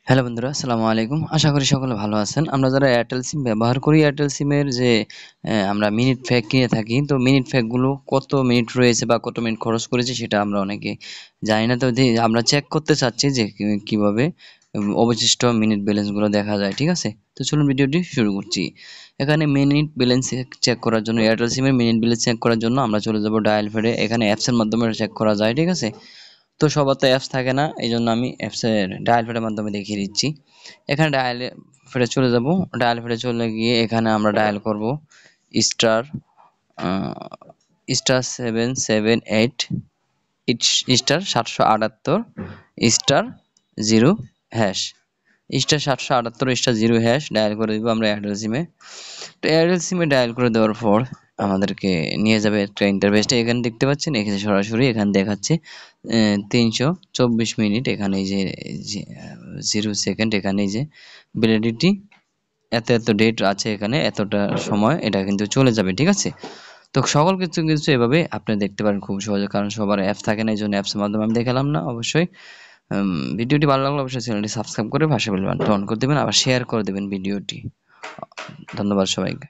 Hello বন্ধুরা, আসসালামু আলাইকুম। আশা করি সকলে ভালো আছেন। আমরা যারা এয়ারটেল সিম ব্যবহার করি, এয়ারটেল সিমের যে আমরা মিনিট প্যাক কিনে থাকি, তো মিনিট প্যাকগুলো কত মিনিট রয়েছে বা কত মিনিট খরচ করেছি সেটা আমরা অনেকে জানি না। তো আমরা চেক করতে চাচ্ছি যে কিভাবে অবশিষ্ট মিনিট ব্যালেন্সগুলো দেখা যায়, ঠিক আছে? তো চলুন ভিডিওটি শুরু করছি। এখানে মিনিট ব্যালেন্স চেক করার জন্য, এয়ারটেল সিমের মিনিট ব্যালেন্স চেক করার জন্য আমরা চলে যাব ডায়াল প্যাডে। এখানে অ্যাপসের মাধ্যমে চেক করা যায়, ঠিক আছে? তো সবার তো অ্যাপস থাকে না, এই জন্য আমি অ্যাপসের ডায়াল প্যাডের মাধ্যমে দেখিয়ে দিচ্ছি। এখানে ডায়াল প্যাডে চলে যাব। ডায়াল প্যাডে চলে গিয়ে এখানে আমরা ডায়াল করব star star 778 star 778 star 0 hash, star 778 star 0 hash dial করে দিব আমরা এয়ারটেল সিমে। তো এয়ারটেল সিমে ডায়াল করে দেওয়ার পর আমাদেরকে নিয়ে যাবে একটা ইন্টারফেসটা। এখানে দেখতে পাচ্ছেন, এখানে সরাসরি এখানে দেখাচ্ছে 324 মিনিট। এখানে এই যে 0 সেকেন্ড, এখানে এই যে ভ্যালিডিটি এত এত ডেট আছে, এখানে এতটা সময় এটা কিন্তু চলে যাবে, ঠিক আছে? তো সকল কিছু কিছু এভাবে আপনি দেখতে পারেন খুব সহজে, কারণ সবার অ্যাপ থাকে না, এই জন্য অ্যাপসের মাধ্যমে আমি দেখালাম না। অবশ্যই ভিডিওটি ভালো লাগলে অবশ্যই চ্যানেলটি সাবস্ক্রাইব করে পাশে বেল বাটনটি অন করে দেবেন, আবার শেয়ার করে দেবেন ভিডিওটি। ধন্যবাদ সবাইকে।